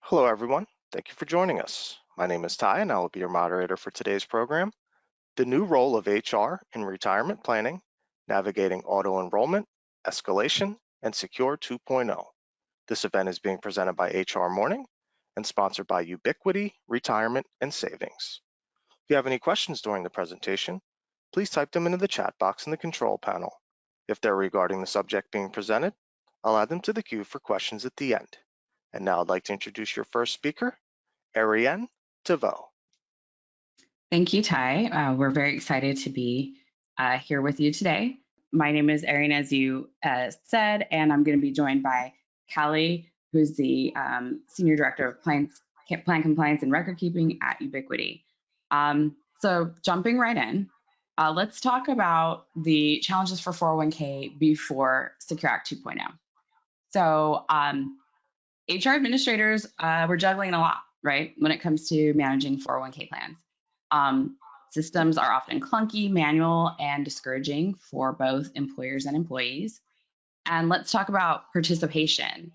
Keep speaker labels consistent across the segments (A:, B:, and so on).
A: Hello, everyone. Thank you for joining us. My name is Ty, and I will be your moderator for today's program. The new role of HR in retirement planning, navigating auto enrollment, escalation, and Secure 2.0. This event is being presented by HR Morning and sponsored by Ubiquity Retirement and Savings. If you have any questions during the presentation, please type them into the chat box in the control panel. If they're regarding the subject being presented, I'll add them to the queue for questions at the end. And now I'd like to introduce your first speaker, Ariane DeVoe.
B: Thank you, Ty. We're very excited to be here with you today. My name is Erin, as you said, and I'm going to be joined by Callie, who's the Senior Director of Plan Compliance and Record Keeping at Ubiquity. So jumping right in, let's talk about the challenges for 401k before Secure Act 2.0. So HR administrators were juggling a lot, right, when it comes to managing 401k plans. Systems are often clunky, manual, and discouraging for both employers and employees. And let's talk about participation.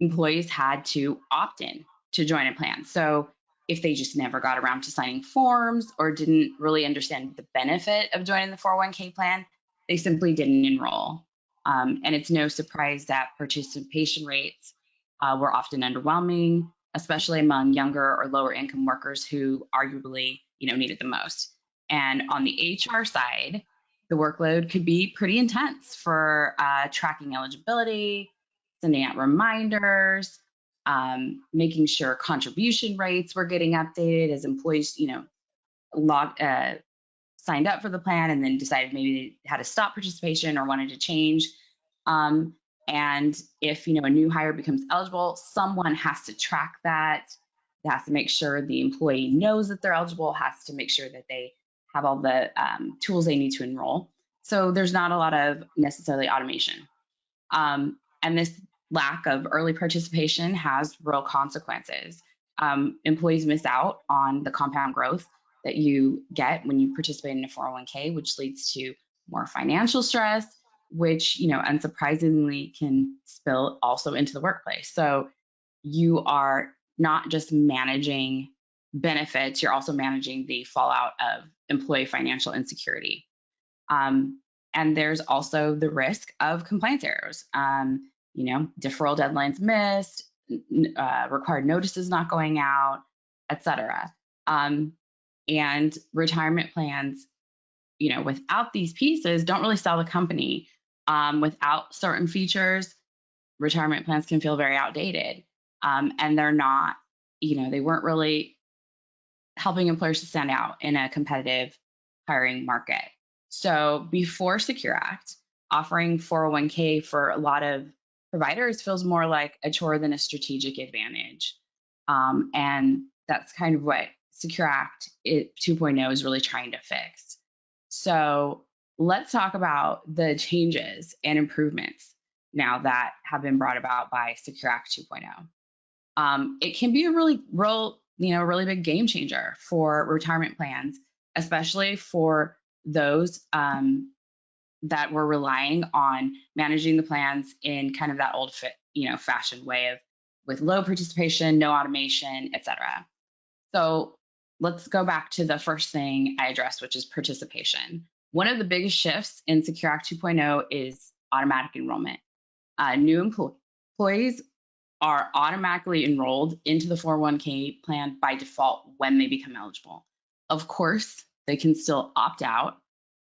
B: Employees had to opt in to join a plan. So if they just never got around to signing forms or didn't really understand the benefit of joining the 401k plan, they simply didn't enroll. And it's no surprise that participation rates were often underwhelming, especially among younger or lower income workers who arguably, need it the most. And on the HR side, the workload could be pretty intense for tracking eligibility, sending out reminders, making sure contribution rates were getting updated as employees, signed up for the plan and then decided maybe they had to stop participation or wanted to change. And if a new hire becomes eligible, someone has to track that. It has to make sure the employee knows that they're eligible, has to make sure that they have all the tools they need to enroll. So there's not a lot of necessarily automation. And this lack of early participation has real consequences. Employees miss out on the compound growth that you get when you participate in a 401k, which leads to more financial stress, which, unsurprisingly can spill also into the workplace. So you are not just managing benefits, you're also managing the fallout of employee financial insecurity. And there's also the risk of compliance errors, deferral deadlines missed, required notices not going out, et cetera. And retirement plans, without these pieces, don't really sell the company. Without certain features, retirement plans can feel very outdated. And they're not, they weren't really helping employers to stand out in a competitive hiring market. So before Secure Act, offering 401k for a lot of providers feels more like a chore than a strategic advantage. And that's kind of what Secure Act 2.0 is really trying to fix. So let's talk about the changes and improvements now that have been brought about by Secure Act 2.0. It can be a really big game changer for retirement plans, especially for those that were relying on managing the plans in kind of that old fashioned way with low participation, no automation, et cetera. So let's go back to the first thing I addressed, which is participation. One of the biggest shifts in Secure Act 2.0 is automatic enrollment. New employees are automatically enrolled into the 401k plan by default when they become eligible. Of course, they can still opt out,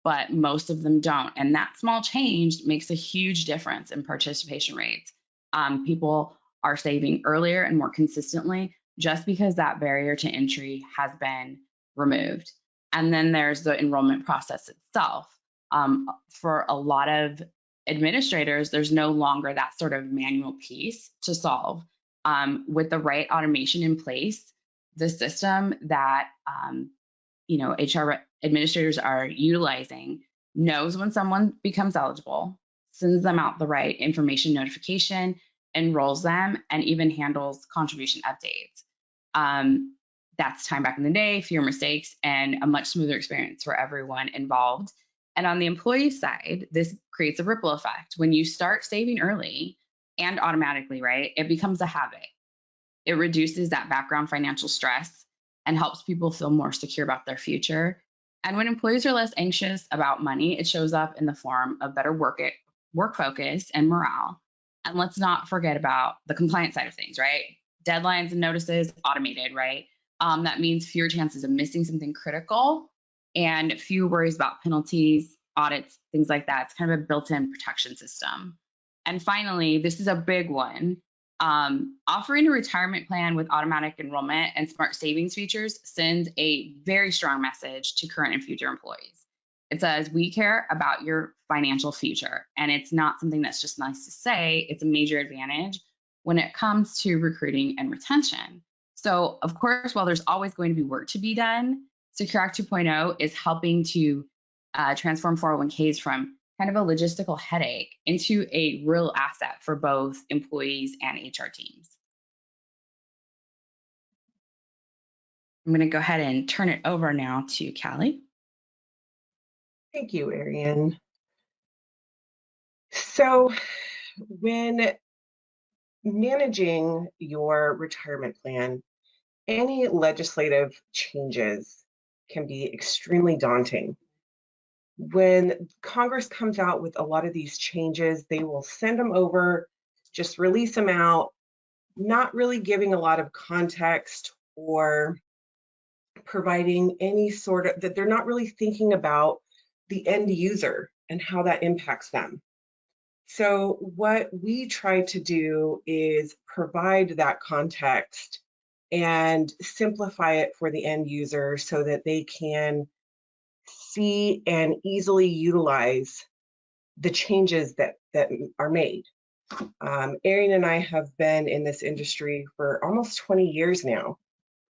B: but most of them don't. And that small change makes a huge difference in participation rates. People are saving earlier and more consistently just because that barrier to entry has been removed. And then there's the enrollment process itself. For a lot of administrators, there's no longer that sort of manual piece to solve. With the right automation in place, the system that HR administrators are utilizing knows when someone becomes eligible, sends them out the right information notification, enrolls them, and even handles contribution updates. That's time back in the day, fewer mistakes, and a much smoother experience for everyone involved. And on the employee side, this creates a ripple effect. When you start saving early and automatically, right, it becomes a habit. It reduces that background financial stress and helps people feel more secure about their future. And when employees are less anxious about money, it shows up in the form of better work focus and morale. And let's not forget about the compliance side of things, right? Deadlines and notices automated, right? That means fewer chances of missing something critical and fewer worries about penalties, audits, things like that. It's kind of a built-in protection system. And finally, this is a big one. Offering a retirement plan with automatic enrollment and smart savings features sends a very strong message to current and future employees. It says, we care about your financial future. And it's not something that's just nice to say, it's a major advantage when it comes to recruiting and retention. So, of course, while there's always going to be work to be done, Secure Act 2.0 is helping to transform 401ks from kind of a logistical headache into a real asset for both employees and HR teams. I'm going to go ahead and turn it over now to Callie.
C: Thank you, Ariane. So when managing your retirement plan, any legislative changes can be extremely daunting. When Congress comes out with a lot of these changes, they will send them over, just release them out, not really giving a lot of context or providing any sort of, that they're not really thinking about the end user and how that impacts them. So what we try to do is provide that context and simplify it for the end user so that they can see and easily utilize the changes that are made. Ariane and I have been in this industry for almost 20 years now,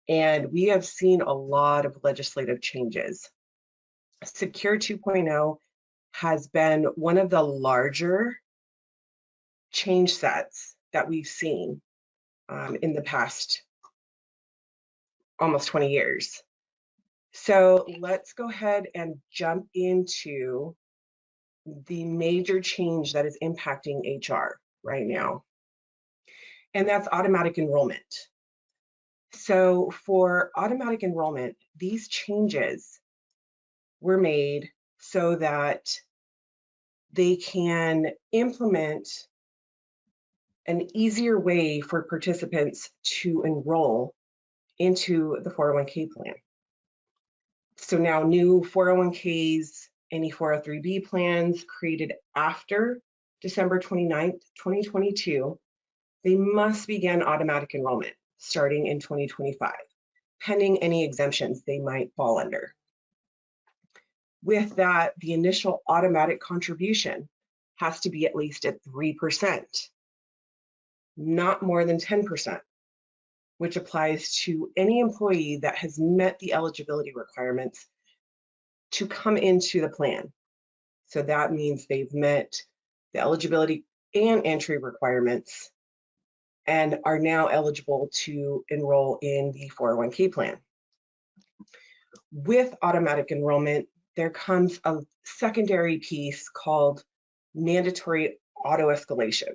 C: and we have seen a lot of legislative changes. Secure 2.0 has been one of the larger change sets that we've seen in the past almost 20 years. So let's go ahead and jump into the major change that is impacting HR right now, and that's automatic enrollment. So for automatic enrollment, these changes were made so that they can implement an easier way for participants to enroll into the 401k plan. So now new 401ks, any 403b plans created after December 29th, 2022, they must begin automatic enrollment starting in 2025, pending any exemptions they might fall under. With that, the initial automatic contribution has to be at least at 3%, not more than 10%, which applies to any employee that has met the eligibility requirements to come into the plan. So that means they've met the eligibility and entry requirements and are now eligible to enroll in the 401k plan. With automatic enrollment, there comes a secondary piece called mandatory auto escalation,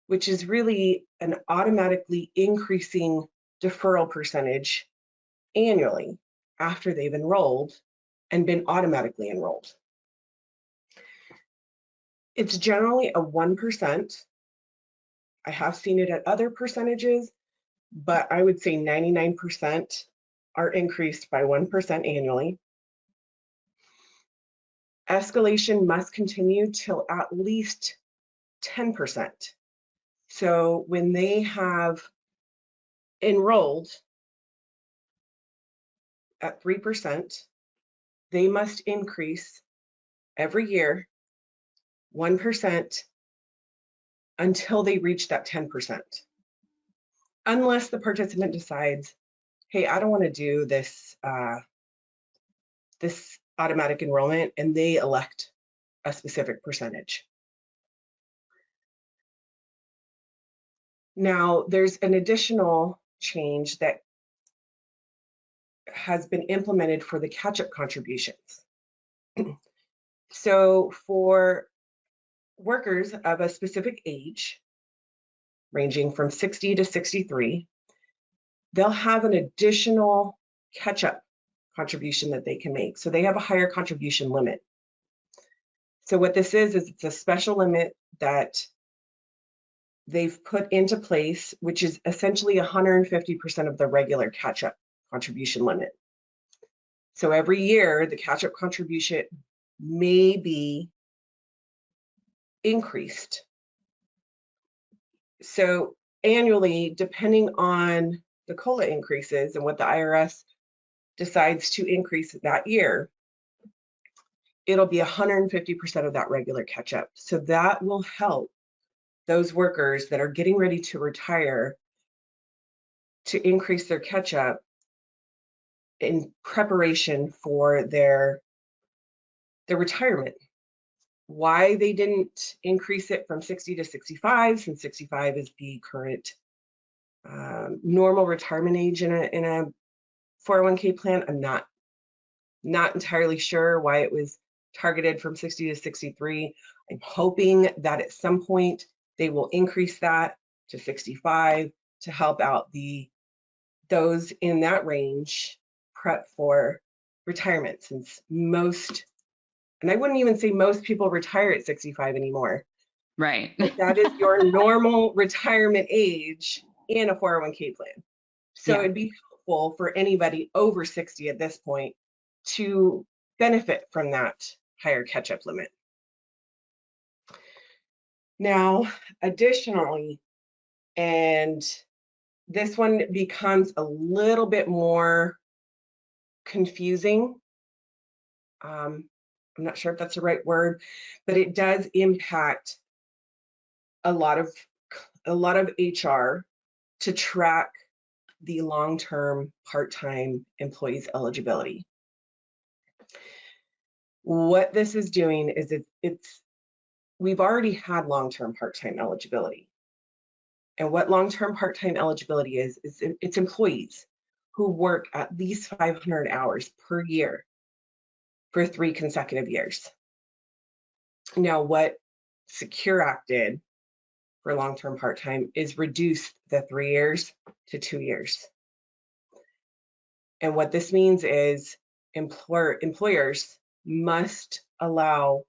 C: which is really an automatically increasing deferral percentage annually after they've enrolled and been automatically enrolled. It's generally a 1%. I have seen it at other percentages, but I would say 99% are increased by 1% annually. Escalation must continue till at least 10%. So when they have enrolled at 3%, they must increase every year 1% until they reach that 10%. Unless the participant decides, hey, I don't want to do this, this automatic enrollment, and they elect a specific percentage. Now, there's an additional change that has been implemented for the catch-up contributions. So for workers of a specific age, ranging from 60 to 63, they'll have an additional catch-up contribution that they can make. So they have a higher contribution limit. So what this is it's a special limit that they've put into place, which is essentially 150% of the regular catch-up contribution limit. So every year, the catch-up contribution may be increased. So annually, depending on the COLA increases and what the IRS decides to increase that year, it'll be 150% of that regular catch-up. So that will help those workers that are getting ready to retire to increase their catch-up in preparation for their retirement. Why they didn't increase it from 60 to 65, since 65 is the current normal retirement age in a 401k plan, I'm not entirely sure why it was targeted from 60 to 63. I'm hoping that at some point they will increase that to 65 to help out those in that range prep for retirement, since most, and I wouldn't even say most people retire at 65 anymore.
B: Right.
C: But that is your normal retirement age in a 401k plan. So
B: Yeah.
C: it'd be helpful for anybody over 60 at this point to benefit from that higher catch-up limit. Now, additionally, and this one becomes a little bit more confusing. I'm not sure if that's the right word, but it does impact a lot of HR to track the long-term part-time employees' eligibility. What this is doing is we've already had long-term part-time eligibility. And what long-term part-time eligibility is it's employees who work at least 500 hours per year for 3 consecutive years. Now, what Secure Act did for long-term part-time is reduce the 3 years to 2 years. And what this means is employers must allow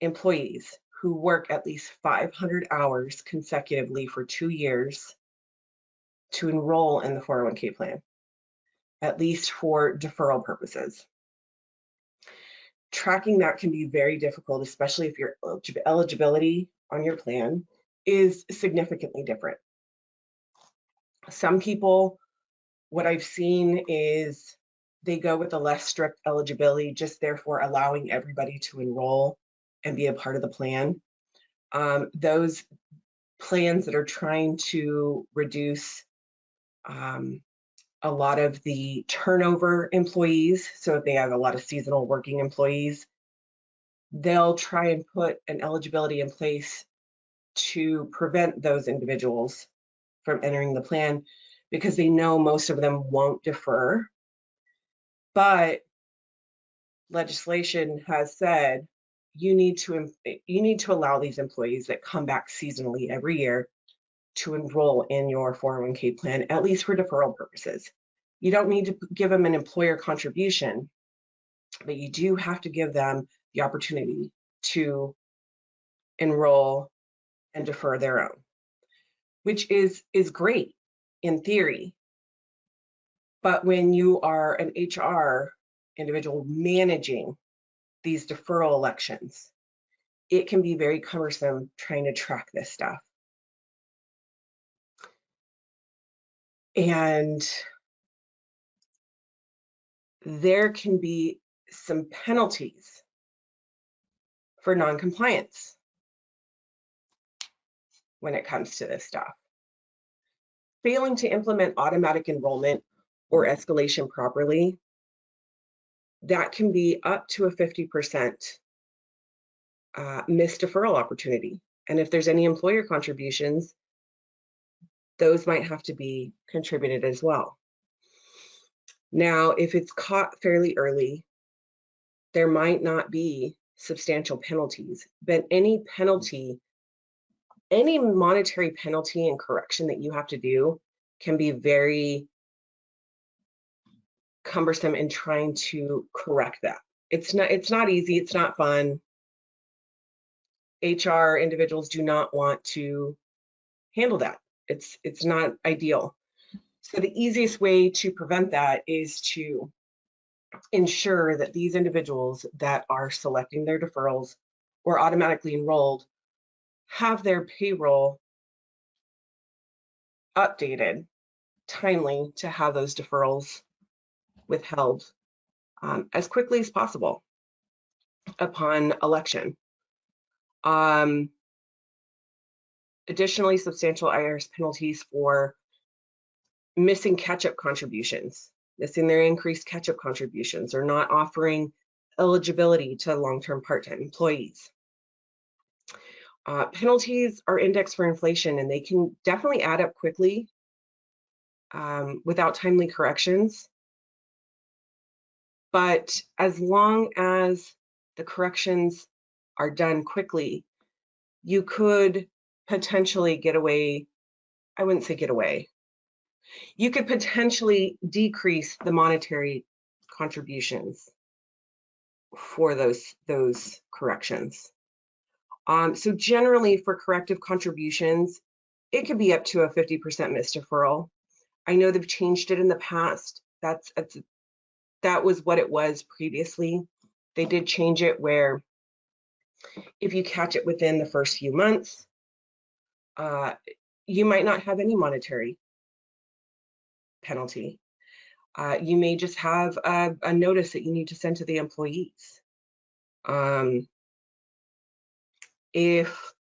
C: employees who work at least 500 hours consecutively for 2 years to enroll in the 401k plan, at least for deferral purposes. Tracking that can be very difficult, especially if your eligibility on your plan is significantly different. Some people, what I've seen is they go with a less strict eligibility, just therefore allowing everybody to enroll and be a part of the plan. Those plans that are trying to reduce a lot of the turnover employees, so if they have a lot of seasonal working employees, they'll try and put an eligibility in place to prevent those individuals from entering the plan because they know most of them won't defer. But legislation has said you need to allow these employees that come back seasonally every year to enroll in your 401k plan, at least for deferral purposes. You don't need to give them an employer contribution, but you do have to give them the opportunity to enroll and defer their own, which is great in theory. But when you are an HR individual managing these deferral elections, it can be very cumbersome trying to track this stuff. And there can be some penalties for non-compliance when it comes to this stuff. Failing to implement automatic enrollment or escalation properly, that can be up to a 50% missed deferral opportunity. And if there's any employer contributions, those might have to be contributed as well. Now, if it's caught fairly early, there might not be substantial penalties, but any penalty any monetary penalty and correction that you have to do can be very cumbersome in trying to correct that. It's not easy, it's not fun. HR individuals do not want to handle that. It's not ideal. So the easiest way to prevent that is to ensure that these individuals that are selecting their deferrals or automatically enrolled have their payroll updated timely to have those deferrals withheld as quickly as possible upon election. Additionally, substantial IRS penalties for missing catch-up contributions, missing their increased catch-up contributions, or not offering eligibility to long-term part-time employees. Penalties are indexed for inflation, and they can definitely add up quickly without timely corrections. But as long as the corrections are done quickly, you could potentially get away. I wouldn't say get away. You could potentially decrease the monetary contributions for those corrections. So generally for corrective contributions, it could be up to a 50% missed deferral. I know they've changed it in the past. That was what it was previously. They did change it where if you catch it within the first few months, you might not have any monetary penalty. You may just have a notice that you need to send to the employees. If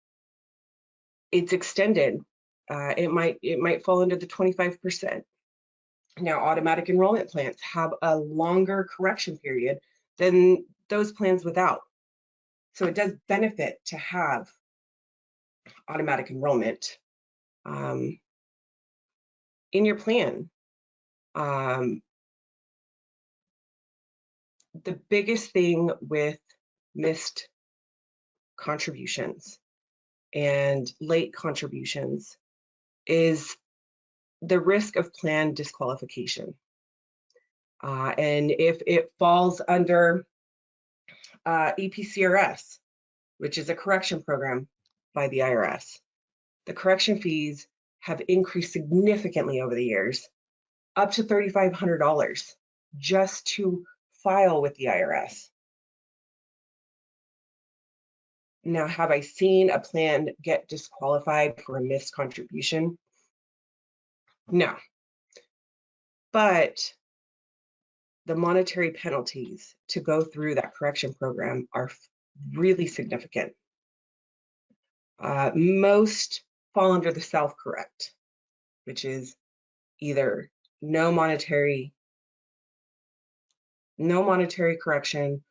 C: it's extended, it might fall under the 25%. Now, automatic enrollment plans have a longer correction period than those plans without. So it does benefit to have automatic enrollment in your plan. The biggest thing with missed contributions and late contributions is the risk of plan disqualification. And if it falls under EPCRS, which is a correction program by the IRS, the correction fees have increased significantly over the years, up to $3,500 just to file with the IRS. Now, have I seen a plan get disqualified for a missed contribution? No. But the monetary penalties to go through that correction program are really significant. Most fall under the self-correct, which is either no monetary correction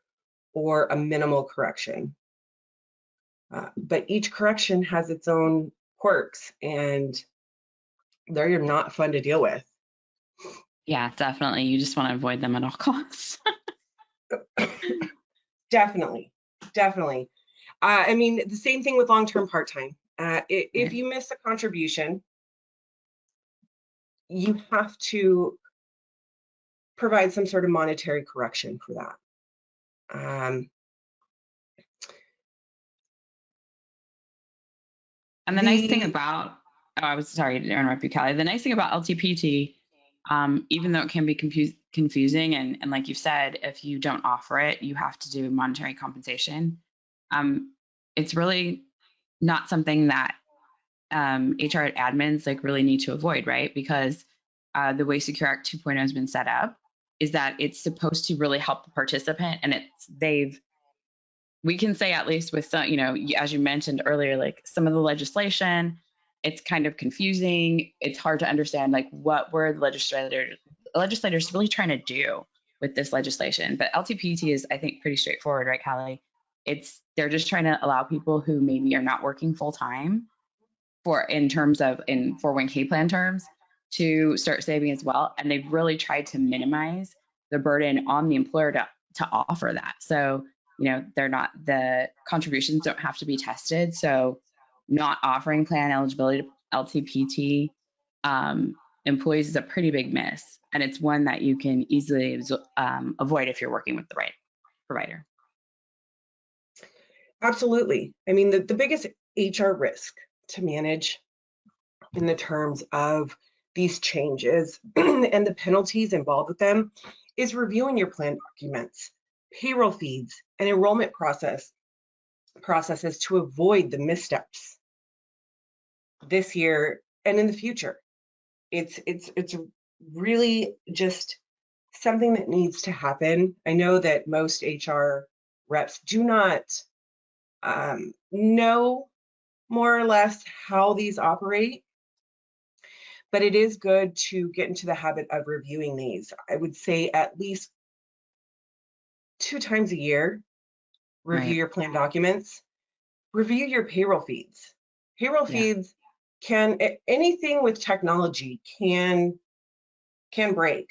C: or a minimal correction. But each correction has its own quirks, and they're not fun to deal with.
B: Yeah, definitely. You just want to avoid them at all costs.
C: Definitely. I mean, the same thing with long-term part-time. If you miss a contribution, you have to provide some sort of monetary correction for that.
B: And the nice thing about, I was sorry to interrupt you, Callie. The nice thing about LTPT, even though it can be confusing, and like you said, if you don't offer it, you have to do monetary compensation. It's really not something that HR admins like really need to avoid, right? Because the way Secure Act 2.0 has been set up is that it's supposed to really help the participant, and we can say, at least with some, as you mentioned earlier, like some of the legislation, it's kind of confusing. It's hard to understand like what were the legislators really trying to do with this legislation. But LTPT is, I think, pretty straightforward, right, Callie? They're just trying to allow people who maybe are not working full time in 401k plan terms to start saving as well. And they've really tried to minimize the burden on the employer to offer that. So, the contributions don't have to be tested. So not offering plan eligibility to LTPT employees is a pretty big miss, and it's one that you can easily avoid if you're working with the right provider.
C: Absolutely. I mean, the biggest HR risk to manage in the terms of these changes and the penalties involved with them is reviewing your plan documents, payroll feeds, and enrollment processes to avoid the missteps this year and in the future. It's really just something that needs to happen. I know that most HR reps do not know more or less how these operate, but it is good to get into the habit of reviewing these. I would say at least 2 times a year, review your plan documents, review your payroll feeds. Payroll feeds can, anything with technology can break,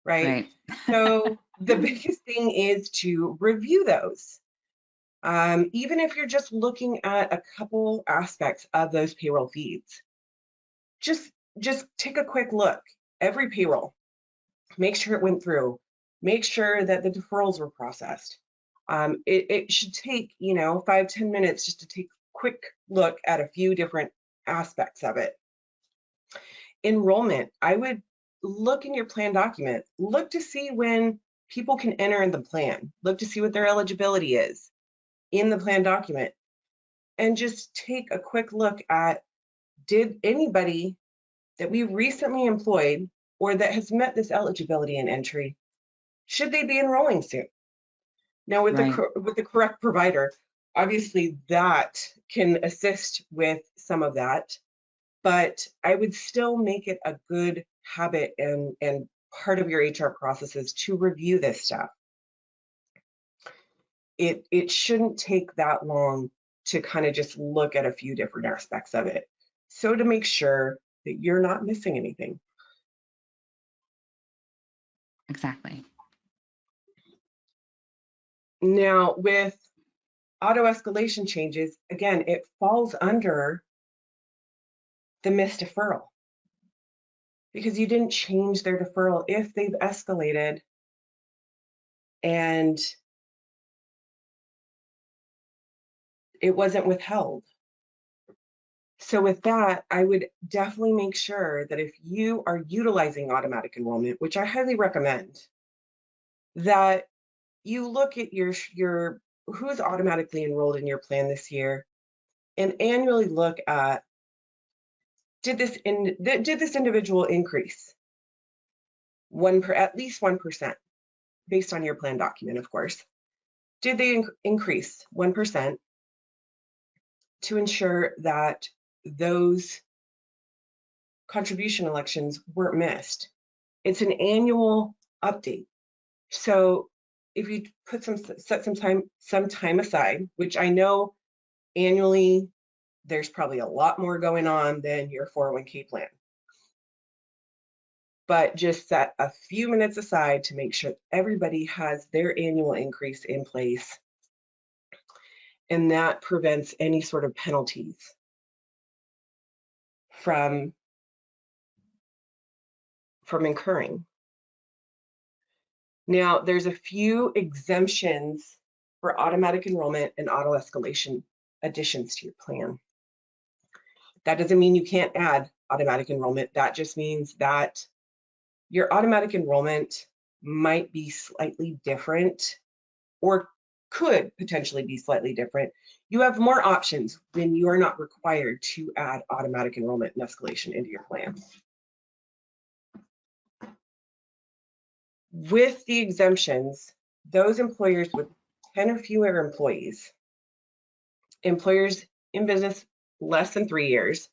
C: right? So the biggest thing is to review those. Even if you're just looking at a couple aspects of those payroll feeds, just take a quick look. Every payroll, make sure it went through, make sure that the deferrals were processed. It should take, 5-10 minutes just to take a quick look at a few different aspects of it. Enrollment, I would look in your plan document, look to see when people can enter in the plan, look to see what their eligibility is in the plan document, and just take a quick look at, did anybody that we recently employed or that has met this eligibility and entry, should they be enrolling soon? Now with the correct provider, obviously that can assist with some of that, but I would still make it a good habit and part of your HR processes to review this stuff. It shouldn't take that long to kind of just look at a few different aspects of it. So to make sure that you're not missing anything.
B: Exactly.
C: Now with auto escalation changes, again, it falls under the missed deferral because you didn't change their deferral if they've escalated and it wasn't withheld. So with that, I would definitely make sure that if you are utilizing automatic enrollment, which I highly recommend, that you look at your who's automatically enrolled in your plan this year and annually look at, did this individual increase at least 1% based on your plan document, of course. Did they increase 1% to ensure that those contribution elections weren't missed? It's an annual update. So if you set some time aside, which I know annually there's probably a lot more going on than your 401k plan, but just set a few minutes aside to make sure everybody has their annual increase in place, and that prevents any sort of penalties from incurring. Now, there's a few exemptions for automatic enrollment and auto escalation additions to your plan. That doesn't mean you can't add automatic enrollment. That just means that your automatic enrollment might be slightly different or could potentially be slightly different. You have more options when you are not required to add automatic enrollment and escalation into your plan. With the exemptions, those employers with 10 or fewer employees, employers in business less than 3 years,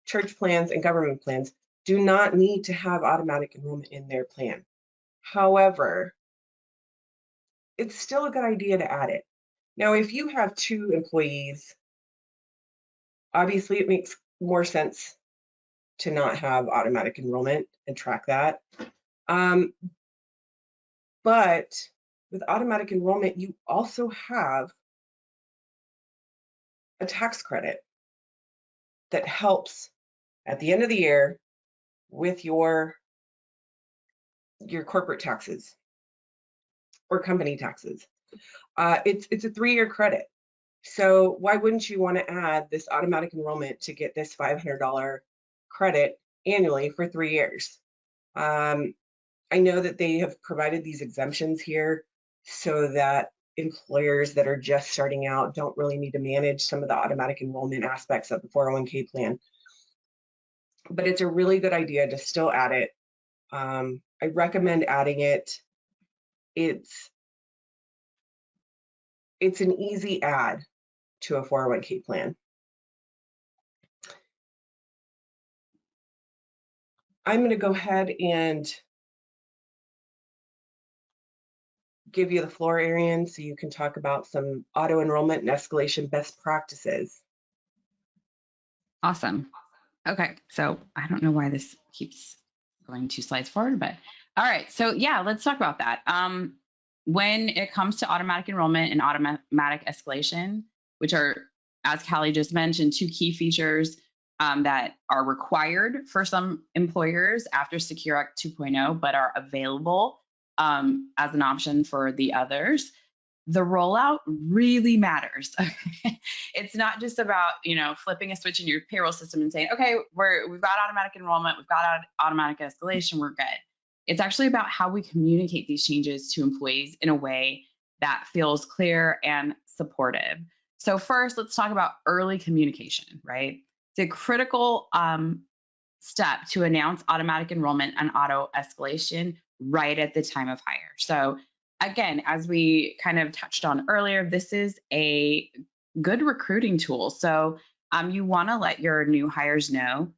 C: church plans and government plans do not need to have automatic enrollment in their plan. However, it's still a good idea to add it. Now, if you have 2 employees, obviously it makes more sense to not have automatic enrollment and track that. But with automatic enrollment, you also have a tax credit. that helps at the end of the year with your corporate taxes or company taxes. It's a 3-year credit. So why wouldn't you want to add this automatic enrollment to get this $500 credit annually for 3 years? I know that they have provided these exemptions here so that employers that are just starting out don't really need to manage some of the automatic enrollment aspects of the 401k plan. But it's a really good idea to still add it. I recommend adding it. It's an easy add to a 401k plan. I'm going to go ahead and give you the floor, Arian, so you can talk about some auto enrollment and escalation best practices.
B: Awesome. Okay, so I don't know why this keeps going 2 slides forward, but all right. So yeah, let's talk about that. When it comes to automatic enrollment and automatic escalation, which are, as Callie just mentioned, 2 key features that are required for some employers after Secure Act 2.0, but are available as an option for the others. The rollout really matters. It's not just about, flipping a switch in your payroll system and saying, okay, we've got automatic enrollment, we've got automatic escalation, we're good. It's actually about how we communicate these changes to employees in a way that feels clear and supportive. So first, let's talk about early communication, right? It's a critical step to announce automatic enrollment and auto escalation right at the time of hire. So again, as we kind of touched on earlier, this is a good recruiting tool. So you want to let your new hires know,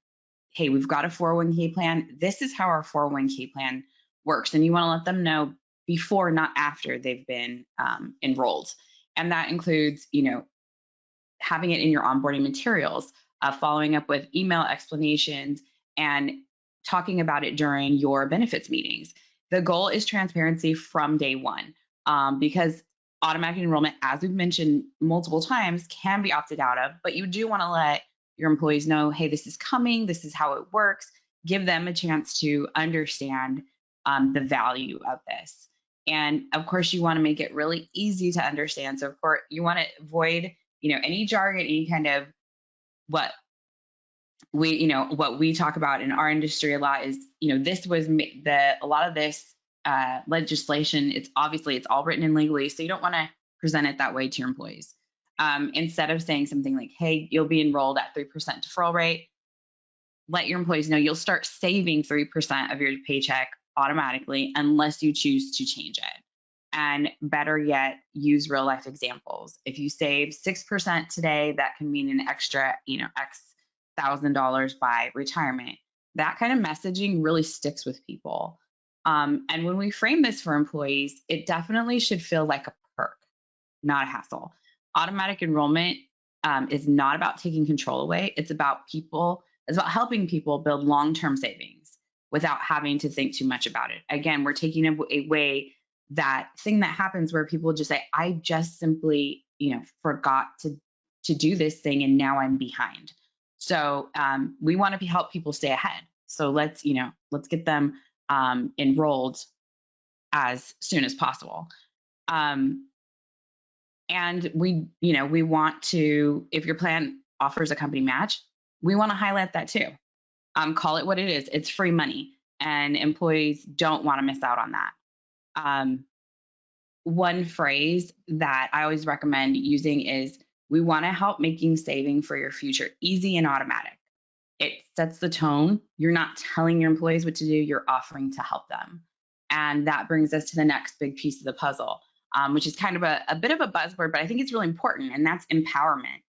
B: hey, we've got a 401k plan. This is how our 401k plan works. And you want to let them know before, not after they've been enrolled. And that includes, having it in your onboarding materials, following up with email explanations, and talking about it during your benefits meetings. The goal is transparency from day one, because automatic enrollment, as we've mentioned multiple times, can be opted out of, but you do want to let your employees know, hey, this is coming, this is how it works. Give them a chance to understand the value of this. And of course, you want to make it really easy to understand. So of course, you want to avoid, any jargon, any kind of what we talk about in our industry a lot is, this was a lot of this legislation. It's all written in legally, so you don't want to present it that way to your employees. Instead of saying something like, hey, you'll be enrolled at 3% deferral rate, let your employees know you'll start saving 3% of your paycheck automatically unless you choose to change it. And better yet, use real life examples. If you save 6% today, that can mean an extra, X $1,000 by retirement. That kind of messaging really sticks with people. And when we frame this for employees, it definitely should feel like a perk, not a hassle. Automatic enrollment is not about taking control away. It's about helping people build long-term savings without having to think too much about it. Again, we're taking away that thing that happens where people just say, I just simply, forgot to do this thing and now I'm behind. So we want to help people stay ahead. So let's get them enrolled as soon as possible. And we want to, if your plan offers a company match, we want to highlight that too. Call it what it is. It's free money, and employees don't want to miss out on that. One phrase that I always recommend using is, we want to help making saving for your future easy and automatic. It sets the tone. You're not telling your employees what to do, you're offering to help them. And that brings us to the next big piece of the puzzle, which is kind of a bit of a buzzword, but I think it's really important, and that's empowerment.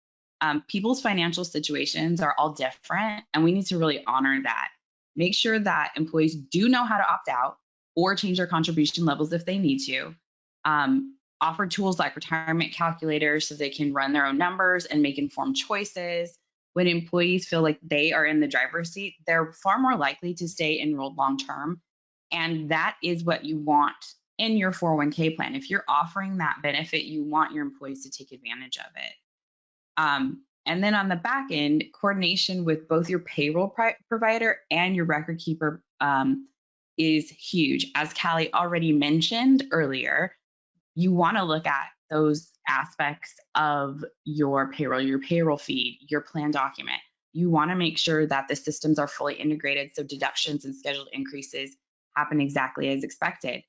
B: People's financial situations are all different, and we need to really honor that. Make sure that employees do know how to opt out or change their contribution levels if they need to. Offer tools like retirement calculators so they can run their own numbers and make informed choices. When employees feel like they are in the driver's seat, they're far more likely to stay enrolled long-term. And that is what you want in your 401k plan. If you're offering that benefit, you want your employees to take advantage of it. And then on the back end, coordination with both your payroll provider and your record keeper is huge. As Callie already mentioned earlier, you want to look at those aspects of your payroll feed, your plan document. You want to make sure that the systems are fully integrated so deductions and scheduled increases happen exactly as expected.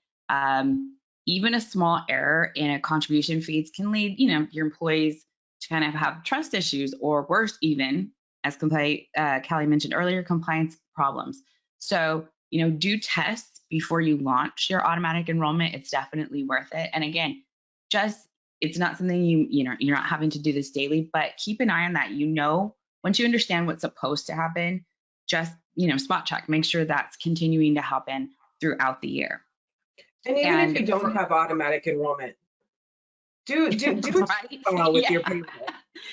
B: Even a small error in a contribution feeds can lead, your employees to kind of have trust issues, or worse, even as Callie mentioned earlier, compliance problems. So, do tests before you launch your automatic enrollment. It's definitely worth it. And again, it's not something you're not having to do this daily, but keep an eye on that. Once you understand what's supposed to happen, just spot check, make sure that's continuing to happen throughout the year.
C: And even if you don't have automatic enrollment, do
B: right?
C: with your payroll.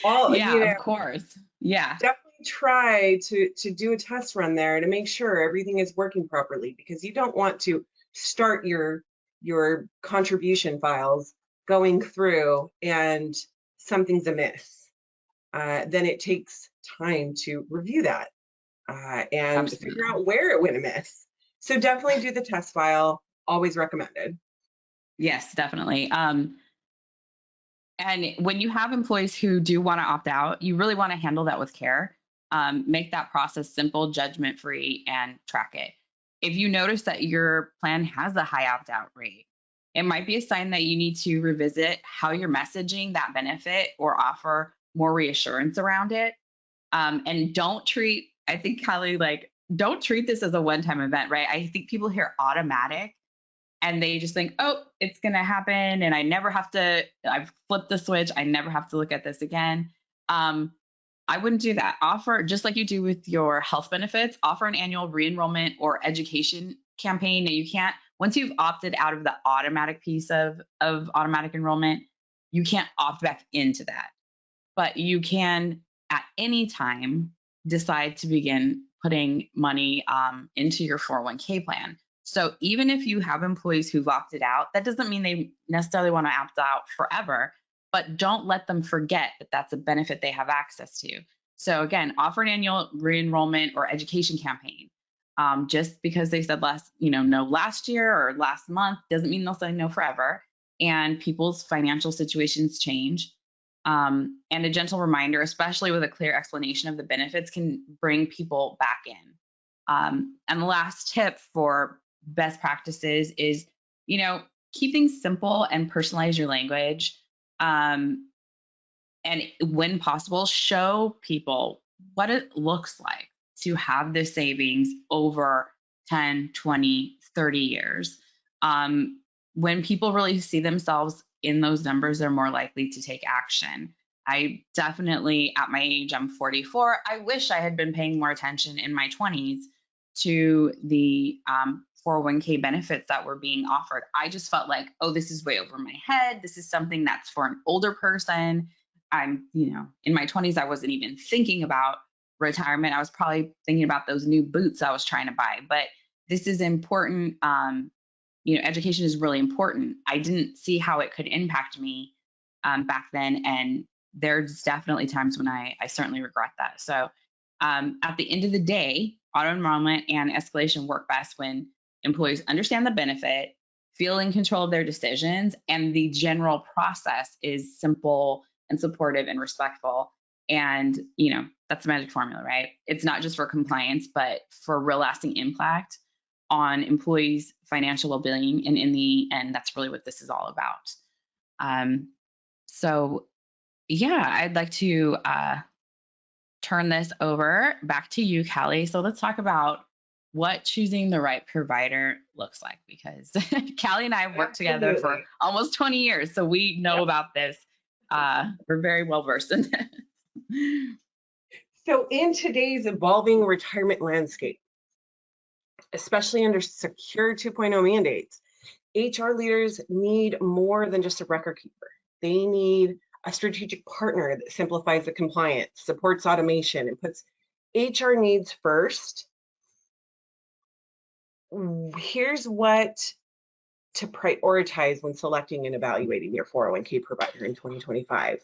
B: Of course. Yeah.
C: Definitely try to do a test run there to make sure everything is working properly, because you don't want to start your contribution files going through and something's amiss. Then it takes time to review that and
B: Absolutely.
C: figure out where it went amiss. So definitely do the test file, always recommended.
B: Yes, definitely. And when you have employees who do want to opt out, you really want to handle that with care. Make that process simple, judgment-free, and track it. If you notice that your plan has a high opt-out rate, it might be a sign that you need to revisit how you're messaging that benefit or offer more reassurance around it. And don't treat this as a one-time event, right? I think people hear automatic and they just think, oh, it's going to happen. And I've flipped the switch. I never have to look at this again. I wouldn't do that. Offer, just like you do with your health benefits, offer an annual re-enrollment or education campaign. Now, you can't, once you've opted out of the automatic piece of automatic enrollment, you can't opt back into that. But you can, at any time, decide to begin putting money into your 401k plan. So even if you have employees who've opted out, that doesn't mean they necessarily want to opt out forever, but don't let them forget that that's a benefit they have access to. So again, offer an annual re-enrollment or education campaign. Just because they said no last year or last month doesn't mean they'll say no forever. And people's financial situations change. And a gentle reminder, especially with a clear explanation of the benefits, can bring people back in. And the last tip for best practices is, keep things simple and personalize your language. And when possible, show people what it looks like to have the savings over 10, 20, 30 years. When people really see themselves in those numbers, they're more likely to take action. I definitely, at my age, I'm 44. I wish I had been paying more attention in my 20s to the 401k benefits that were being offered. I just felt like, oh, this is way over my head. This is something that's for an older person. I'm, in my 20s, I wasn't even thinking about retirement. I was probably thinking about those new boots I was trying to buy. But this is important. Education is really important. I didn't see how it could impact me back then. And there's definitely times when I certainly regret that. So at the end of the day, auto enrollment and escalation work best when employees understand the benefit, feel in control of their decisions, and the general process is simple and supportive and respectful. And, that's the magic formula, right? It's not just for compliance, but for real lasting impact on employees' financial well-being. And in the end, that's really what this is all about. So yeah, I'd like to turn this over back to you, Callie. So let's talk about what choosing the right provider looks like, because Callie and I have worked together for almost 20 years, so we know about this. We're very well versed in this.
C: So in today's evolving retirement landscape, especially under Secure 2.0 mandates, HR leaders need more than just a record keeper. They need a strategic partner that simplifies the compliance, supports automation, and puts HR needs first. Here's what to prioritize when selecting and evaluating your 401k provider in 2025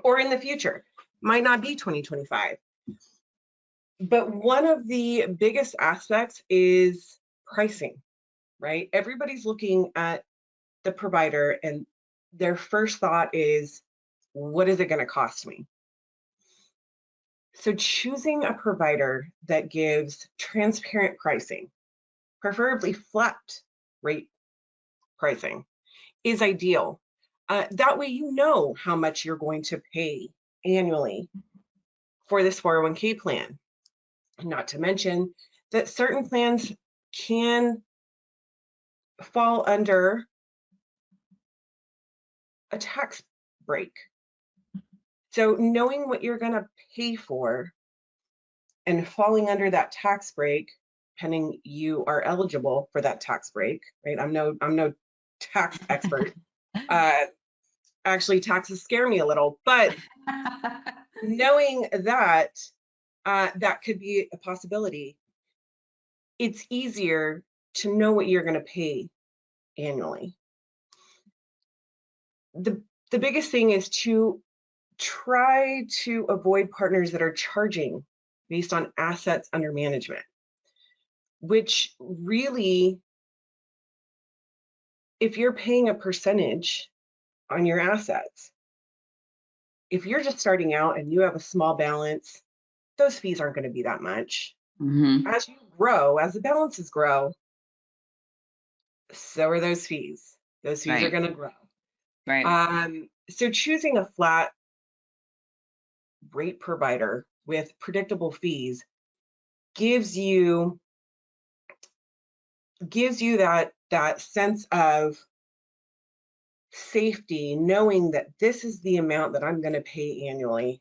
C: or in the future. might not be 2025. But one of the biggest aspects is pricing, right? Everybody's looking at the provider and their first thought is, what is it going to cost me? So choosing a provider that gives transparent pricing, preferably flat rate pricing, is ideal. That way you know how much you're going to pay annually for this 401k plan. Not to mention that certain plans can fall under a tax break. So knowing what you're going to pay for and falling under that tax break, pending you are eligible for that tax break, right? I'm no tax expert. Actually, taxes scare me a little, but knowing that that could be a possibility, it's easier to know what you're going to pay annually. The biggest thing is to try to avoid partners that are charging based on assets under management, which really, if you're paying a percentage on your assets, if you're just starting out and you have a small balance, those fees aren't going to be that much.
B: Mm-hmm.
C: As you grow, as the balances grow, so are those fees. Those fees are
B: Right.
C: going to grow.
B: Right.
C: So choosing a flat rate provider with predictable fees gives you that sense of safety, knowing that this is the amount that I'm going to pay annually,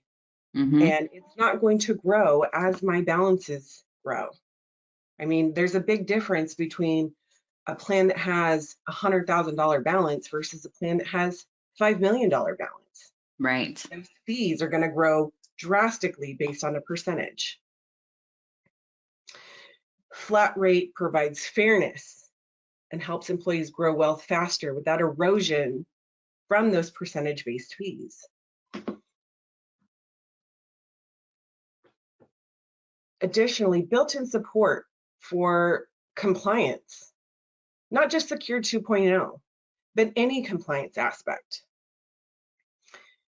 B: Mm-hmm.
C: and it's not going to grow as my balances grow. I mean, there's a big difference between a plan that has $100,000 balance versus a plan that has $5 million balance.
B: Right.
C: Those fees are going to grow drastically based on a percentage. Flat rate provides fairness and helps employees grow wealth faster without erosion from those percentage-based fees. Additionally, built-in support for compliance, not just Secure 2.0, but any compliance aspect.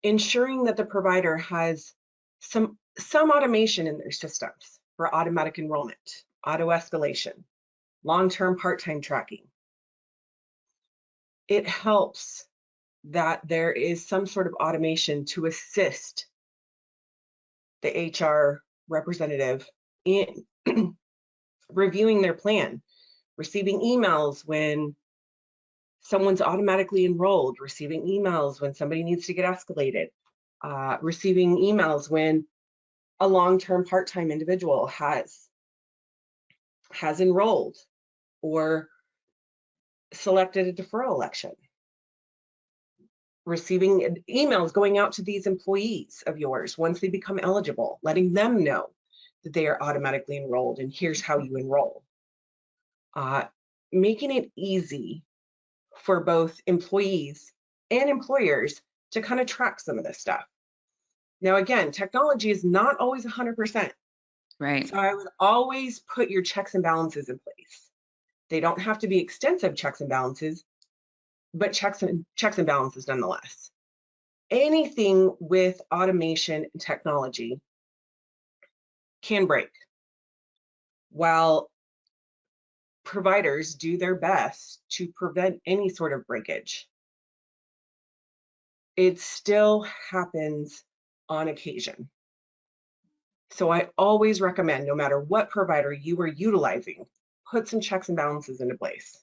C: Ensuring that the provider has some automation in their systems for automatic enrollment, auto escalation, long-term part-time tracking. It helps that there is some sort of automation to assist the HR representative in reviewing their plan, receiving emails when someone's automatically enrolled, receiving emails when somebody needs to get escalated, receiving emails when a long-term part-time individual has enrolled or selected a deferral election, receiving emails going out to these employees of yours once they become eligible, letting them know that they are automatically enrolled and here's how you enroll. Making it easy for both employees and employers to kind of track some of this stuff. Now, again, technology is not always 100%.
B: Right.
C: So I would always put your checks and balances in place. They don't have to be extensive checks and balances, but checks and balances nonetheless. Anything with automation and technology can break. While providers do their best to prevent any sort of breakage, it still happens on occasion. So I always recommend, no matter what provider you are utilizing, put some checks and balances into place.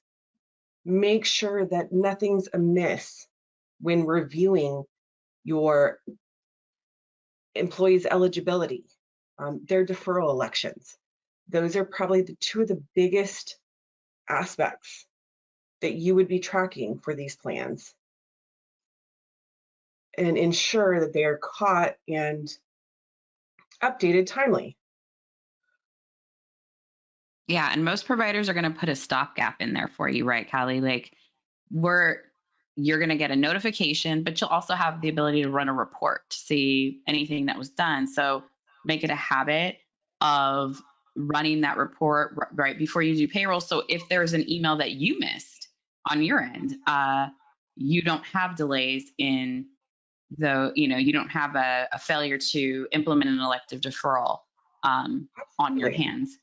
C: Make sure that nothing's amiss when reviewing your employees' eligibility, their deferral elections. Those are probably the two of the biggest aspects that you would be tracking for these plans, and ensure that they are caught and updated timely.
B: Yeah, and most providers are going to put a stopgap in there for you, right, Callie? Like we're you're going to get a notification, but you'll also have the ability to run a report to see anything that was done. So make it a habit of running that report right before you do payroll. So if there's an email that you missed on your end, you don't have delays in you don't have a failure to implement an elective deferral on your
C: Absolutely.
B: hands.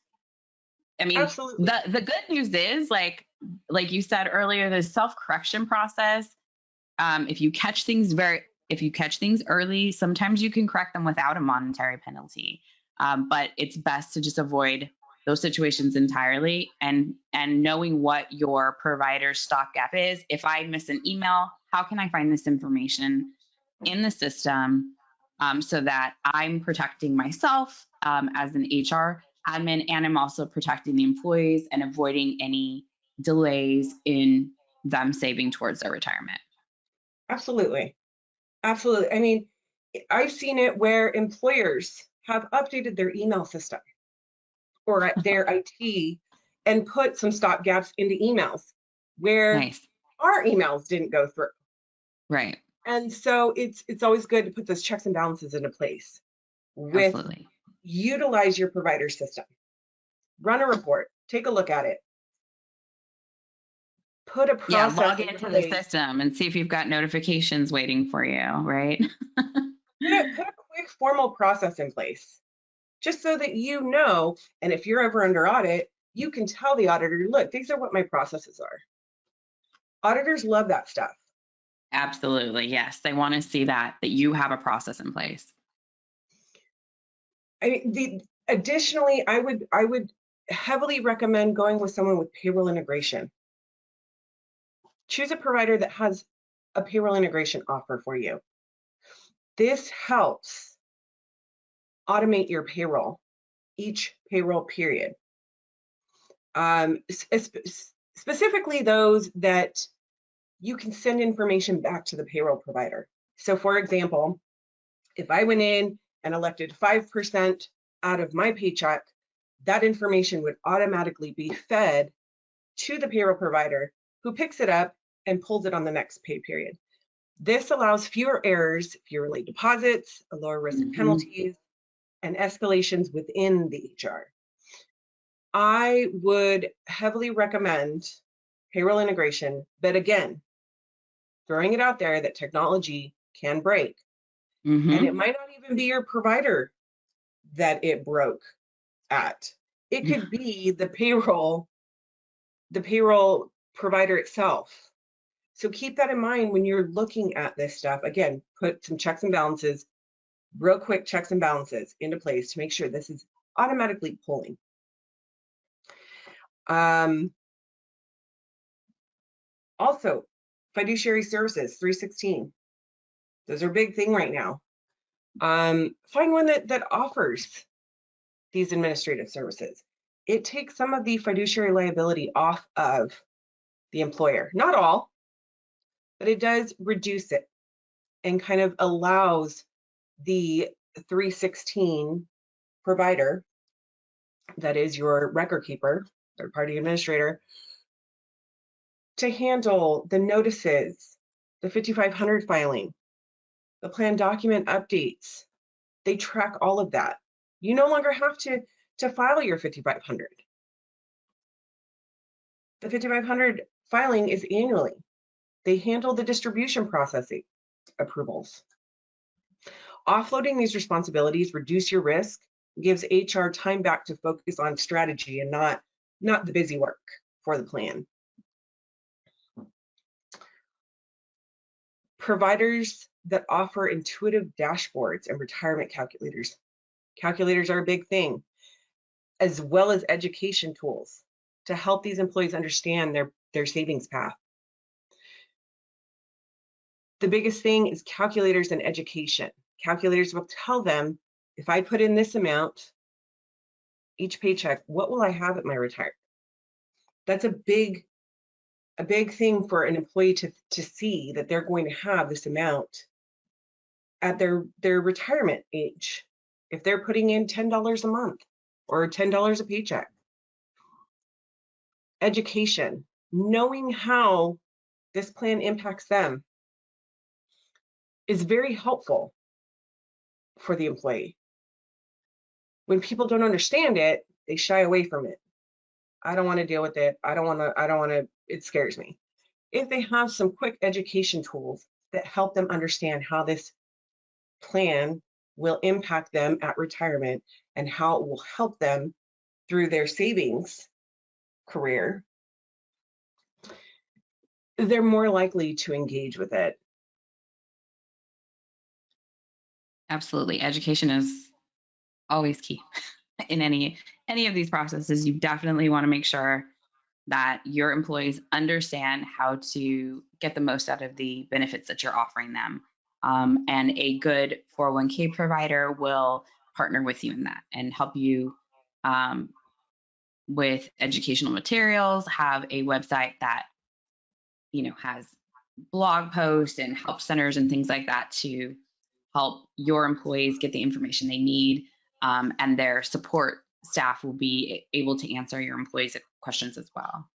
B: I mean,
C: Absolutely.
B: the good news is like you said earlier, the self-correction process, if you catch things early, sometimes you can correct them without a monetary penalty. But it's best to just avoid those situations entirely, and knowing what your provider's stopgap is. If I miss an email, how can I find this information in the system, so that I'm protecting myself as an HR admin, and I'm also protecting the employees and avoiding any delays in them saving towards their retirement.
C: Absolutely. Absolutely. I mean, I've seen it where employers have updated their email system or their IT and put some stop gaps into emails where
B: Nice.
C: our emails didn't go through.
B: Right.
C: And so it's always good to put those checks and balances into place with
B: Absolutely.
C: utilize your provider system. Run a report, take a look at it. Put a
B: Yeah,
C: process
B: log
C: in
B: into the
C: place.
B: system and see if you've got notifications waiting for you, right?
C: Put a quick formal process in place, just so that you know, and if you're ever under audit, you can tell the auditor, look, these are what my processes are. Auditors love that stuff.
B: Absolutely. Yes. They want to see that you have a process in place.
C: Additionally, I would heavily recommend going with someone with payroll integration. Choose a provider that has a payroll integration offer for you. This helps automate your payroll, each payroll period. Specifically those that you can send information back to the payroll provider. So for example, if I went in and elected 5% out of my paycheck, that information would automatically be fed to the payroll provider, who picks it up and pulls it on the next pay period. This allows fewer errors, fewer late deposits, a lower risk of penalties, and escalations within the HR. I would heavily recommend payroll integration, but again, throwing it out there that technology can break. And it might not even be your provider that it broke at. It could be the payroll provider itself. So keep that in mind when you're looking at this stuff. Again, put some checks and balances, real quick checks and balances into place to make sure this is automatically pulling. Also, fiduciary services, 316. Those are a big thing right now. Find one that offers these administrative services. It takes some of the fiduciary liability off of the employer. Not all, but it does reduce it and kind of allows the 316 provider, that is your record keeper, third party administrator, to handle the notices, the 5500 filing, the plan document updates. They track all of that. You no longer have to file your 5500. The 5500 filing is annually. They handle the distribution processing approvals. Offloading these responsibilities reduce your risk, gives HR time back to focus on strategy and not the busy work for the plan. Providers that offer intuitive dashboards and retirement calculators. Calculators are a big thing, as well as education tools to help these employees understand their savings path. The biggest thing is calculators and education. Calculators will tell them, if I put in this amount each paycheck, what will I have at my retirement? That's a big thing for an employee to see, that they're going to have this amount at their retirement age, if they're putting in $10 a month or $10 a paycheck. Education, knowing how this plan impacts them is very helpful for the employee. When people don't understand it, they shy away from it. I don't want to deal with it. I don't want to, it scares me. If they have some quick education tools that help them understand how this plan will impact them at retirement and how it will help them through their savings career, they're more likely to engage with it.
B: Absolutely. Education is always key in any of these processes. You definitely want to make sure that your employees understand how to get the most out of the benefits that you're offering them. And a good 401k provider will partner with you in that and help you um, with educational materials, have a website that has blog posts and help centers and things like that to help your employees get the information they need, and their support staff will be able to answer your employees' questions as well.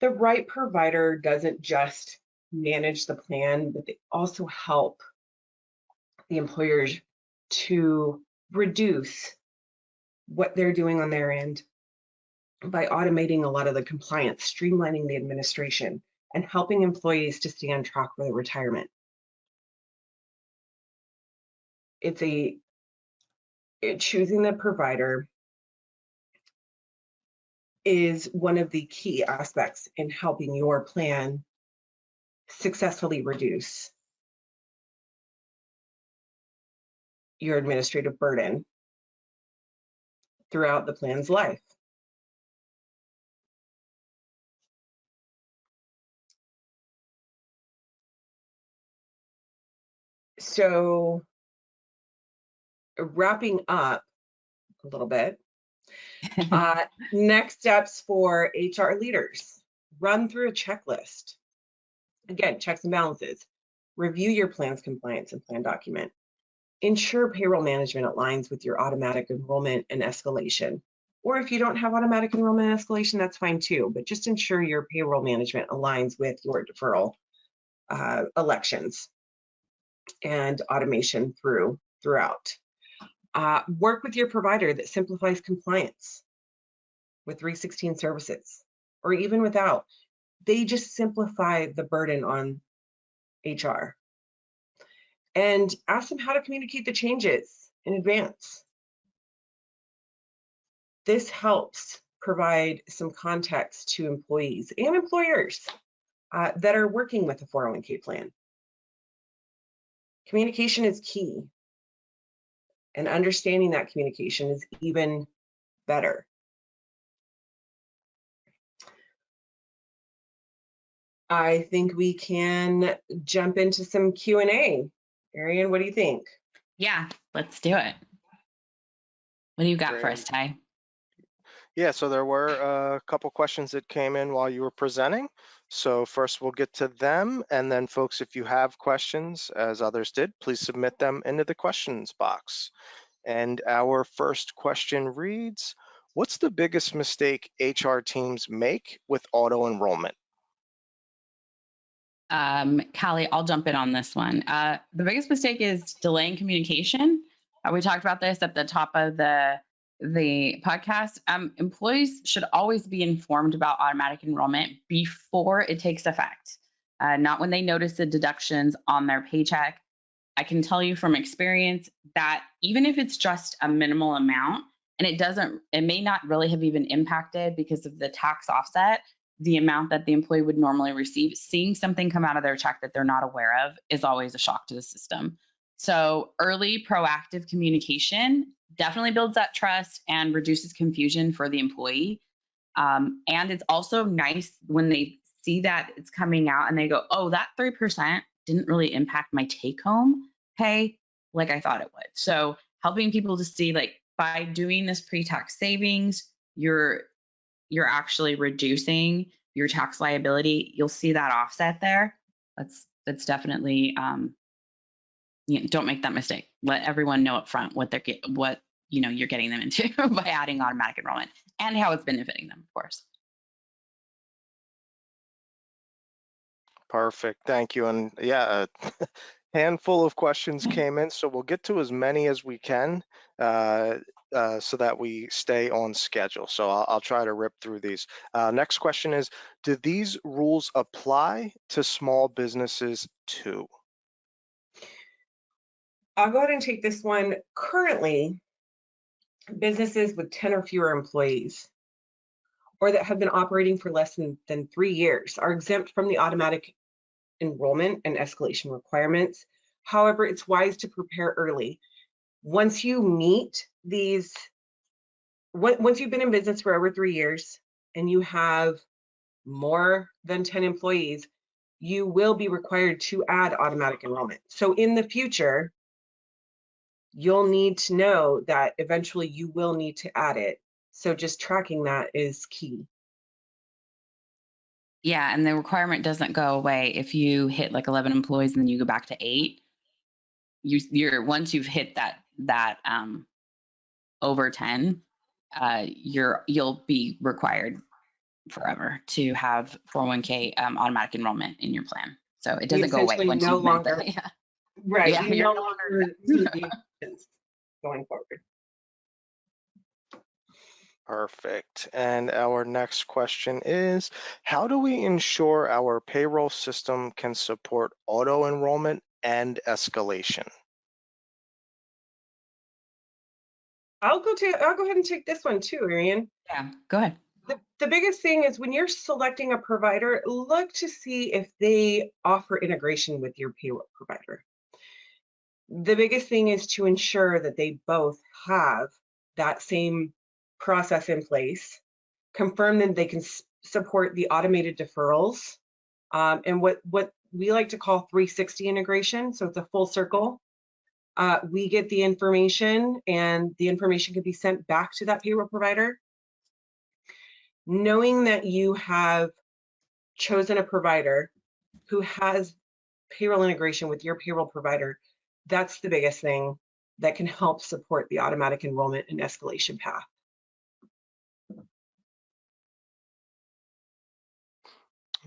C: The right provider doesn't just manage the plan, but they also help the employers to reduce what they're doing on their end by automating a lot of the compliance, streamlining the administration, and helping employees to stay on track for their retirement. Choosing the provider is one of the key aspects in helping your plan successfully reduce your administrative burden throughout the plan's life. So, wrapping up a little bit, next steps for HR leaders: run through a checklist. Again, checks and balances. Review your plan's compliance and plan document. Ensure payroll management aligns with your automatic enrollment and escalation. Or if you don't have automatic enrollment and escalation, that's fine too, but just ensure your payroll management aligns with your deferral elections and automation throughout. Work with your provider that simplifies compliance with 316 services, or even without. They just simplify the burden on HR. And ask them how to communicate the changes in advance. This helps provide some context to employees and employers that are working with a 401k plan. Communication is key, and understanding that communication is even better. I think we can jump into some Q&A. Arian, what do you think?
B: Yeah, let's do it. What do you got
A: Great.
B: for us, Ty?
A: Yeah, so there were a couple questions that came in while you were presenting. So first we'll get to them, and then folks, if you have questions, as others did, please submit them into the questions box. And our first question reads, what's the biggest mistake HR teams make with auto enrollment?
B: Callie, I'll jump in on this one. The biggest mistake is delaying communication. We talked about this at the top of the podcast. Employees should always be informed about automatic enrollment before it takes effect, not when they notice the deductions on their paycheck. I can tell you from experience that even if it's just a minimal amount and it may not really have even impacted because of the tax offset, the amount that the employee would normally receive, seeing something come out of their check that they're not aware of is always a shock to the system. So early proactive communication definitely builds that trust and reduces confusion for the employee. And it's also nice when they see that it's coming out and they go, oh, that 3% didn't really impact my take home pay like I thought it would. So helping people to see, like, by doing this pre-tax savings, you're actually reducing your tax liability. You'll see that offset there. That's definitely don't make that mistake. Let everyone know up front what you're getting them into by adding automatic enrollment and how it's benefiting them, of course.
A: Perfect. Thank you. And yeah, a handful of questions came in, so we'll get to as many as we can uh, so that we stay on schedule. So I'll try to rip through these. Next question is, do these rules apply to small businesses too?
C: I'll go ahead and take this one. Currently, businesses with 10 or fewer employees or that have been operating for less than 3 years are exempt from the automatic enrollment and escalation requirements. However, it's wise to prepare early. Once you meet these, once you've been in business for over 3 years and you have more than 10 employees, you will be required to add automatic enrollment. So in the future, you'll need to know that eventually you will need to add it. So just tracking that is key.
B: Yeah, and the requirement doesn't go away if you hit like 11 employees and then you go back to 8. You're once you've hit that over 10, you'll be required forever to have 401k automatic enrollment in your plan. So it
C: You
B: doesn't go away
C: essentially
B: once
C: no
B: you've met
C: longer,
B: that. Yeah,
C: right,
B: yeah,
C: you
B: you're
C: no
B: no
C: longer
B: longer.
C: need the exemptions going forward.
A: Perfect. And our next question is, how do we ensure our payroll system can support auto enrollment and escalation?
C: I'll go ahead and take this one too, Arian.
B: Yeah, go ahead.
C: The biggest thing is when you're selecting a provider, look to see if they offer integration with your payroll provider. The biggest thing is to ensure that they both have that same process in place, confirm that they can support the automated deferrals, and what we like to call 360 integration. So it's a full circle. We get the information and the information can be sent back to that payroll provider. Knowing that you have chosen a provider who has payroll integration with your payroll provider, that's the biggest thing that can help support the automatic enrollment and escalation path.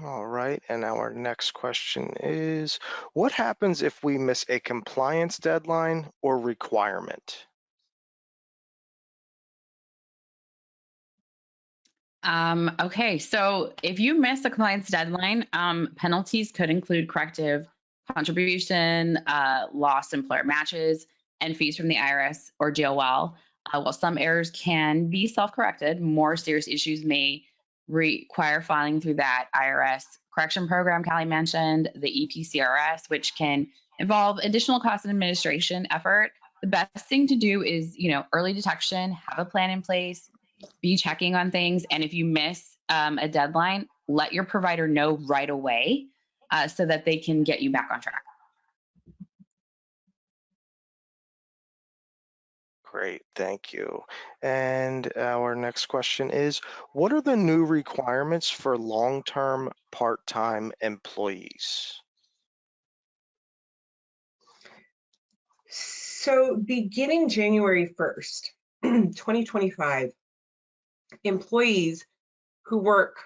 A: All right, and our next question is, what happens if we miss a compliance deadline or requirement?
B: Okay, so if you miss a client's deadline, penalties could include corrective contribution, lost employer matches, and fees from the IRS or DOL. While some errors can be self-corrected, more serious issues may require filing through that IRS correction program Callie mentioned, the EPCRS, which can involve additional cost and administration effort. The best thing to do is, early detection, have a plan in place, be checking on things. And if you miss a deadline, let your provider know right away so that they can get you back on track.
A: Great, thank you. And our next question is, what are the new requirements for long-term part-time employees?
C: So beginning January 1st, 2025, employees who work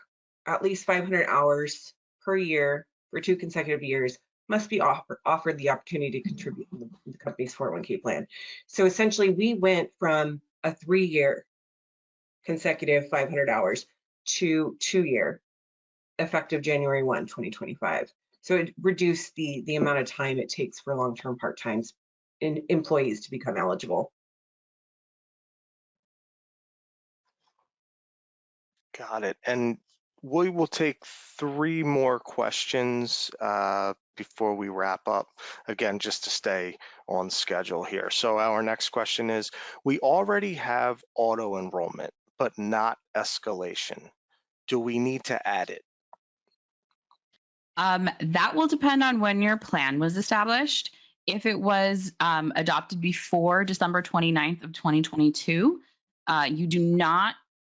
C: at least 500 hours per year for 2 consecutive years must be offered the opportunity to contribute in the company's 401k plan. So essentially, we went from a 3-year consecutive 500 hours to 2-year effective January 1, 2025. So it reduced the amount of time it takes for long-term part-time employees to become eligible.
A: Got it. And we will take 3 more questions before we wrap up, again, just to stay on schedule here. So our next question is, we already have auto enrollment, but not escalation. Do we need to add it?
B: That will depend on when your plan was established. If it was adopted before December 29th of 2022,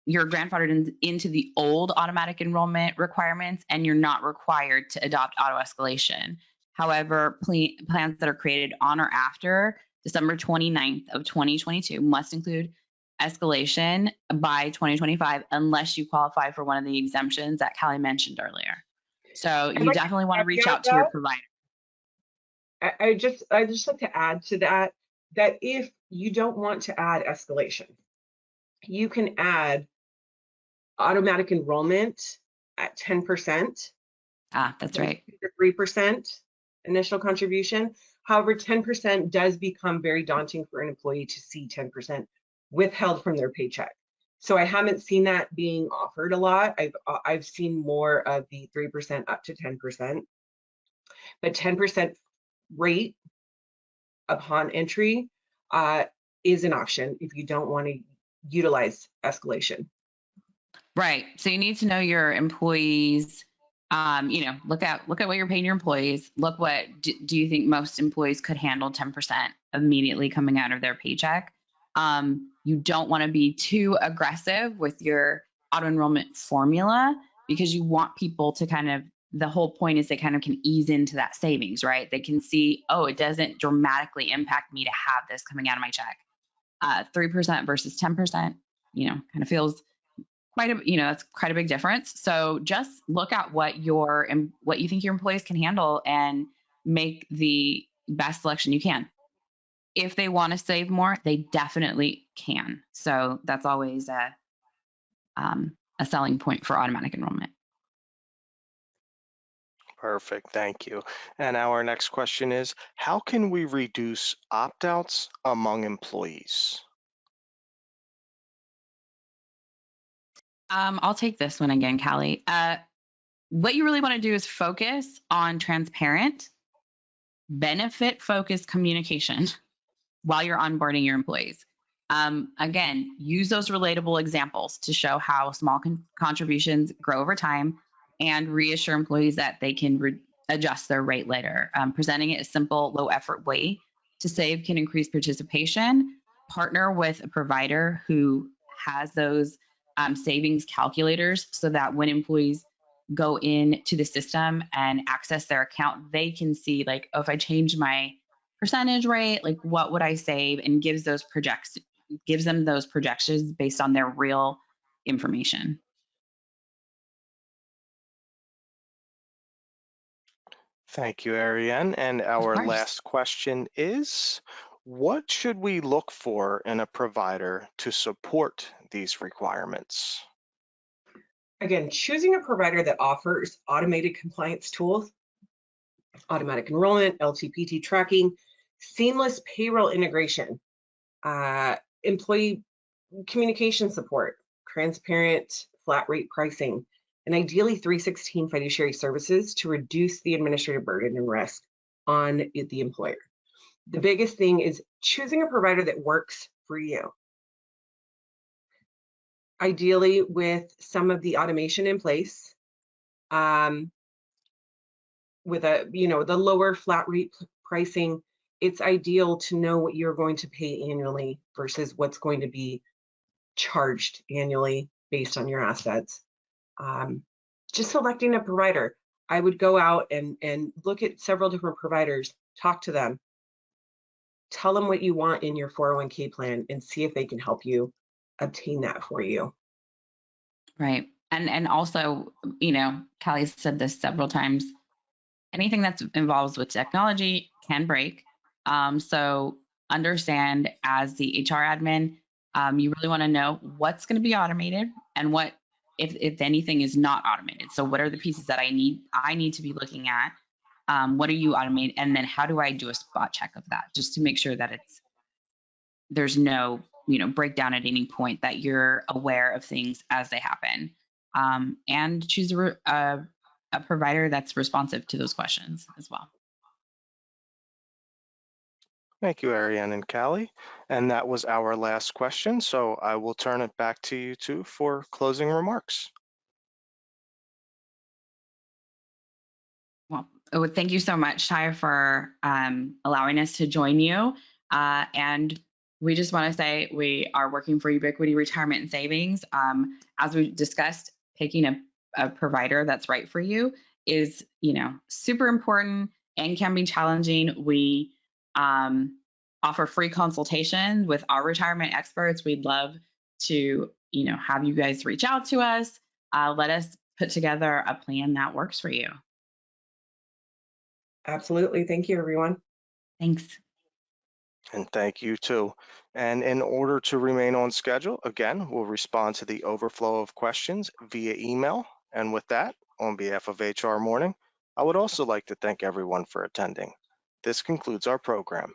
B: you're grandfathered into the old automatic enrollment requirements and you're not required to adopt auto escalation. However, plans that are created on or after December 29th of 2022 must include escalation by 2025 unless you qualify for one of the exemptions that Callie mentioned earlier. So
C: I'd
B: you
C: like to
B: definitely want to reach
C: caveat
B: out to your
C: that.
B: provider.
C: I just like to add to that if you don't want to add escalation, you can add automatic enrollment at 10%.
B: That's right.
C: 3% initial contribution. However, 10% does become very daunting for an employee to see 10% withheld from their paycheck. So I haven't seen that being offered a lot. I've seen more of the 3% up to 10%, but 10% rate upon entry is an option if you don't want to utilize escalation.
B: Right. So you need to know your employees. Look at what you're paying your employees. Look what do you think most employees could handle 10% immediately coming out of their paycheck. You don't want to be too aggressive with your auto enrollment formula because you want people to the whole point is they kind of can ease into that savings, right? They can see, oh, it doesn't dramatically impact me to have this coming out of my check. 3% versus 10%, kind of feels that's quite a big difference. So just look at what you think your employees can handle and make the best selection you can. If they want to save more, they definitely can. So that's always a selling point for automatic enrollment.
A: Perfect, thank you. And our next question is, how can we reduce opt-outs among employees?
B: I'll take this one again, Callie. What you really want to do is focus on transparent, benefit-focused communication while you're onboarding your employees. Again, use those relatable examples to show how small contributions grow over time and reassure employees that they can adjust their rate later. Presenting it as simple, low effort way to save can increase participation. Partner with a provider who has those savings calculators so that when employees go into the system and access their account, they can see like, oh, if I change my percentage rate, like what would I save, and gives them those projections based on their real information.
A: Thank you, Ariane. And
B: Of
A: our
B: course.
A: last question is, what should we look for in a provider to support these requirements?
C: Again, choosing a provider that offers automated compliance tools, automatic enrollment, LTPT tracking, seamless payroll integration, employee communication support, transparent flat rate pricing, and ideally 316 fiduciary services to reduce the administrative burden and risk on the employer. The biggest thing is choosing a provider that works for you. Ideally with some of the automation in place, with the lower flat rate pricing, it's ideal to know what you're going to pay annually versus what's going to be charged annually based on your assets. Just selecting a provider. I would go out and look at several different providers, talk to them, tell them what you want in your 401k plan and see if they can help you obtain that for you.
B: Right. And also, Callie said this several times, anything that involves with technology can break. So understand as the HR admin, you really want to know what's going to be automated and what, if anything, is not automated. So what are the pieces that I need to be looking at? What are you automating? And then how do I do a spot check of that just to make sure that there's no breakdown at any point, that you're aware of things as they happen, and choose a provider that's responsive to those questions as well.
A: Thank you, Ariane and Callie. And that was our last question. So I will turn it back to you two for closing remarks.
B: Well, thank you so much, Ty, for allowing us to join you. And we just want to say we are working for Ubiquity Retirement and Savings. As we discussed, picking a provider that's right for you is, super important and can be challenging. We offer free consultation with our retirement experts. We'd love to, have you guys reach out to us. Let us put together a plan that works for you.
C: Absolutely. Thank you, everyone.
B: Thanks.
A: And thank you too. And in order to remain on schedule, again, we'll respond to the overflow of questions via email. And with that, on behalf of HR Morning, I would also like to thank everyone for attending. This concludes our program.